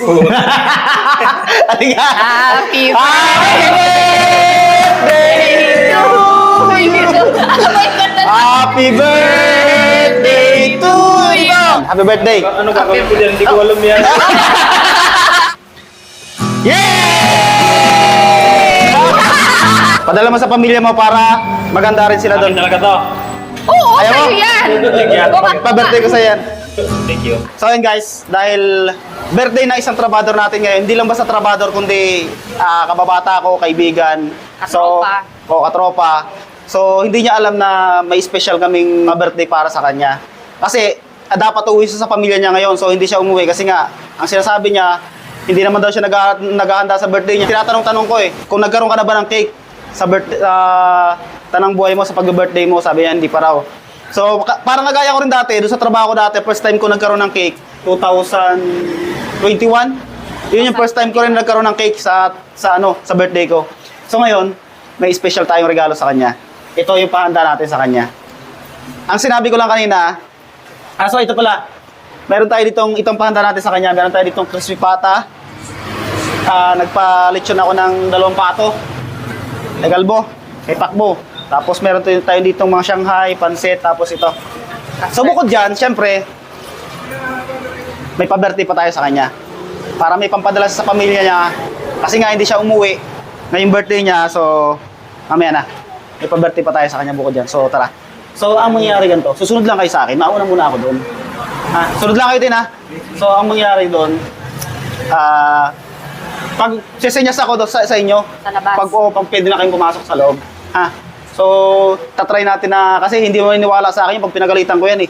Halika! Happy birthday to you! Happy birthday to you! Happy birthday! Ano gagawin ko dyan? Hindi ko alam yan. Yay! Padala mo sa pamilya mo para maganda rin sila doon. Akin talaga to. Oo, Ayaw mo? sa'yo yan! Pa-birthday ko sa yan. Thank you. So yun guys, dahil birthday na isang trabador natin ngayon, hindi lang basta trabador kundi kababata ko, kaibigan. Katropa. Katropa. So hindi niya alam na may special kaming birthday para sa kanya. Kasi dapat uwi siya sa pamilya niya ngayon, so hindi siya umuwi kasi nga ang sinasabi niya, hindi naman daw siya naghahanda sa birthday niya. Tinatanong-tanong ko kung nagkaroon ka na ba ng cake sa birthday, tanang buhay mo sa pag-birthday mo, sabi niya hindi pa raw. So parang nagaya ko rin dati, doon sa trabaho ko dati, first time ko nagkaroon ng cake, 2021. Yun yung first time ko rin nagkaroon ng cake sa birthday ko. So ngayon, may special tayong regalo sa kanya. Ito yung pahanda natin sa kanya. Ang sinabi ko lang kanina, so ito pala, meron tayo itong pahanda natin sa kanya, meron tayo ditong crispy pata. Nagpa-lechon ako ng 2 pato. Kay Galbo, kay Pakbo. Tapos meron tayo ditong mga Shanghai, pansit, tapos ito. So bukod dyan, syempre, may pa-birthday pa tayo sa kanya. Para may pampadala sa pamilya niya. Kasi nga hindi siya umuwi ngayong birthday niya, so mamaya na. May pa-birthday pa tayo sa kanya bukod dyan. So tara. So ang mangyayari ganito, susunod lang kayo sa akin. Mauna muna ako doon. Sunod lang kayo din ha. So ang mangyayari doon, pag sisenyas ako doon sa inyo, Sa labas. pag pwede na kayong pumasok sa loob. So, tatry natin na, kasi hindi mo iniwala sa akin pag pinagalitan ko yan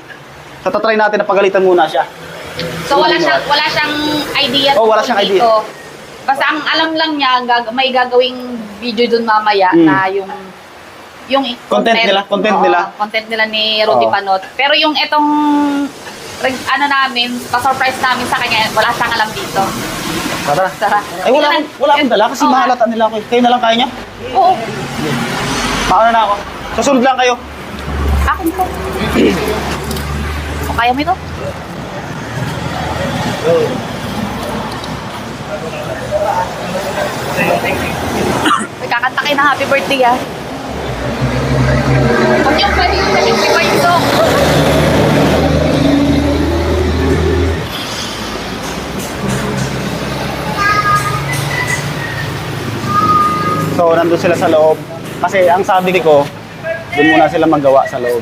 So, tatry natin na pagalitan muna siya. So wala siyang idea. Wala siyang idea. Dito. Basta ang alam lang niya, may gagawing video dun mamaya na yung Content nila, content nila. Content nila ni Rudy Oo. Panot. Pero yung itong namin, pa-surprise namin sa kanya, wala siyang alam dito. Tara. Tara. Ay, wala akong dala kasi Oo. mahalata nila ako. Kayo na lang kaya niya? Oo. Mauna na ako. Susunod lang kayo. Akin po. O, kaya mo ito? May kakanta kayo ng happy birthday Huwag yung pwede yung nag-iba yung song. So, nandun sila sa loob. Kasi ang sabi ko, doon muna sila magawa sa loob.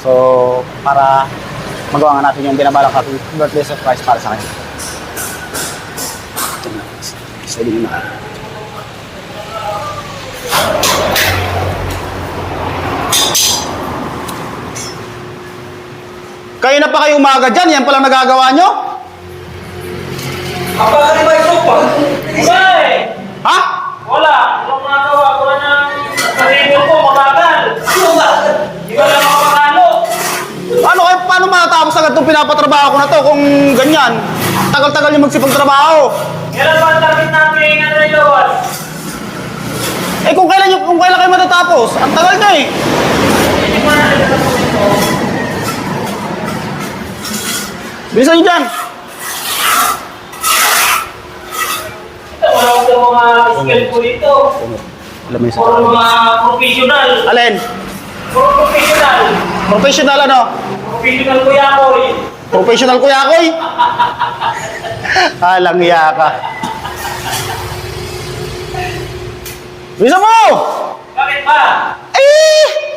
So, para magawa nga natin yung binabalak natin birthday surprise para sa kanya. Steady na. Kayo na pa kayo umaga dyan, yan palang nagagawa nyo? Apa ka ni Mike Sopa? Bye! Ha? Wala! Walang nagawa. Wala nang sarili ko. Makagal! Di ba lang ako makalo? Ano kayo, paano matatapos agad itong pinapatrabaho ko na to kung ganyan? Tagal-tagal yung magsipagtrabaho. Kailan ba ang target namin ng Raylawan? Kung kailan kayo matatapos? Ang tagal na Hindi mo na nagtatapos ito. Bilisan nyo dyan. Wala ko mga skill ko dito. Alam mo Puro mga professional. Alin? Puro professional. Professional ano? Professional ko yan ko eh. Professional kuya koy. Alang iya ka. Bilisan mo! Bakit ba?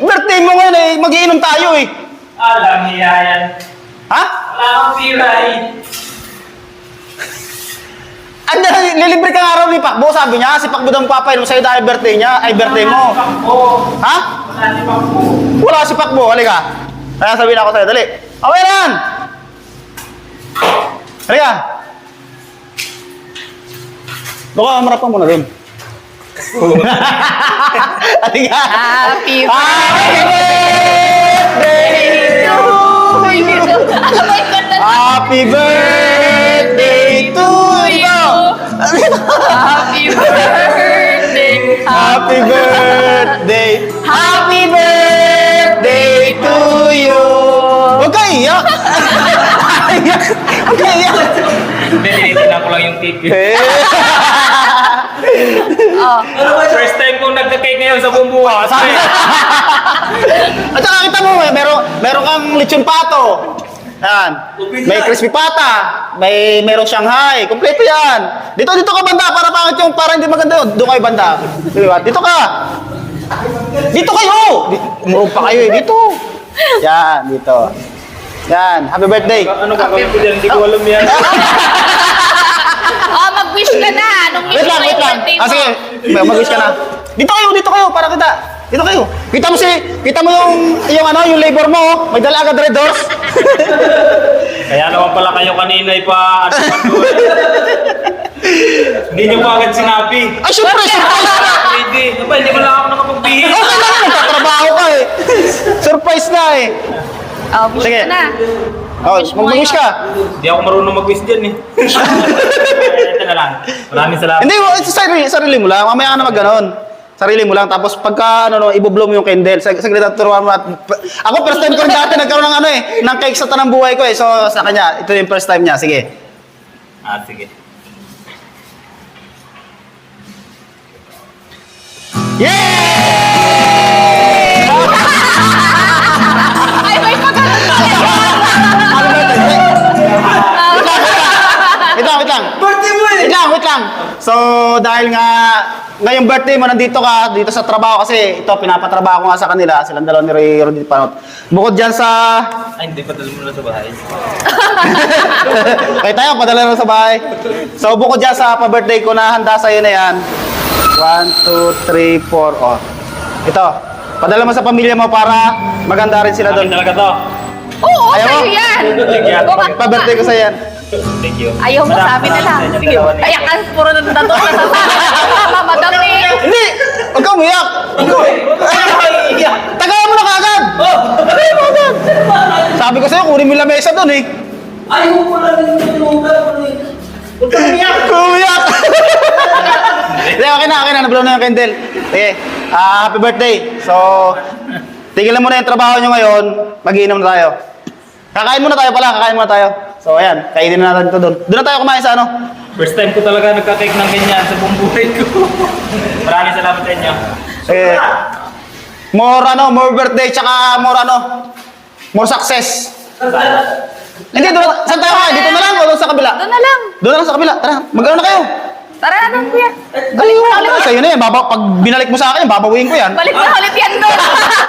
Birthday mo ngayon magiinom tayo Alam niya yan. Ha? Wala akong pira eh. Ano, lilibre ka nga raw ni Pakbo, sabi niya. Si Pakbo daw papainom sa'yo dahil birthday niya. Ay, birthday mo. Ha? Wala si Pakbo. Wala si Pakbo, halika. Kaya sabihin ako sa'yo, dali. Away yan! Halika. Doon ka, marap ka muna dun. Halika. Happy birthday to you. Happy birthday to you. Happy birthday! Happy birthday! Happy birthday to you! Huwag ka iyak! Huwag ka iyak! Hindi, tinitingnan ko lang yung cake. Eh. Oh. First time kong nagka-cake ngayon sa buong buhay. At saka kita mo, meron kang lechon pato. Yan. May crispy pata. Merong Shanghai. Kompleto yan. Dito ka banda para pangit yung para hindi maganda yun. Doon kayo banda. Diba? Dito ka. Dito kayo. Umurog pa kayo eh. Dito. Yan. Dito. Yan. Happy birthday. Ano gagawin ko dyan? Hindi ko alam yan. Oh, mag-wish ka na. Anong wish Wait lang, mo wait yung lang. birthday mo? Ah, sige. Mag-wish ka na. Dito kayo para kita. Dito kayo. Kita mo yung labor mo, oh. May dala agad red doors. Kaya naman pala kayo kanina pa ano pa doon. Hindi niyo pa agad sinabi. Ay, syempre, surprise. Hindi. Aba, hindi mo lang ako nakapagbihis. Okay lang, nagtatrabaho ka eh. Surprise na eh. Oh, wish Sige. ka na. Oh, Wish mo mag-wish ngayon. ka. Hindi ako marunong mag-wish dyan eh. Ito na lang. Maraming salamat. Hindi, sarili mo lang. Mamaya ka na mag-ganon. Sarili mo lang. Tapos pagka, iboblow mo yung candle. Saglit at turuan mo. Ako, first time ko rin dati nagkaroon ng ng cake sa tanang buhay ko eh. So, sa kanya, ito yung first time niya. Sige. Sige. Yay! Ay, may pagkakas pa rin. Wait lang. Birthday mo eh! Wait lang. So, dahil nga, ngayong birthday mo, nandito ka, dito sa trabaho kasi ito, pinapatrabaho ko nga sa kanila, silang dalawa ni Rudy Panot. Bukod dyan sa... Ay, hindi pa dala mo na sa bahay. Kaya tayo, padala na sa bahay. So, bukod dyan sa pa-birthday ko na handa sa'yo na yan. 1, 2, 3, 4, oh. Ito, padala mo sa pamilya mo para maganda rin sila Akin doon. talaga to. Oo, Ayaw sa'yo mo? yan. Yan. Bukas mo Pa-birthday ko sa'yo yan. Thank you. Ayaw mo, sabi na lang. Sige, kaya ka puro nandun na sa madam eh. Hindi! Huwag kang umiyak! Tagalan mo na kagad! Tagalan mo agad! Sabi ko sa'yo, kunin mo yung lamesa doon eh. Ayaw ko lang yung Huwag ka umiyak! Umiyak! Hindi, okay na. Nablow na yung candle. Sige, happy birthday. So, tigilan mo na yung trabaho nyo ngayon. Mag-iinom na tayo. Kakain muna tayo. So, ayan. Kainin na natin ito doon. Doon na tayo kumain sa ano? First time ko talaga nagka-cake ng ganyan sa buong buhay ko. Maraming salamat sa inyo. Sige. More birthday, tsaka more success. Hindi, doon. Saan tayo kain? Dito na lang o doon sa kabila? Doon na lang. Doon na lang sa kabila. Tara, mag-ano na kayo? Tara na, kuya. Galing mo. Sa'yo na yan. Pag binalik mo sa akin, babawiin ko yan. Balik na ulit yan doon.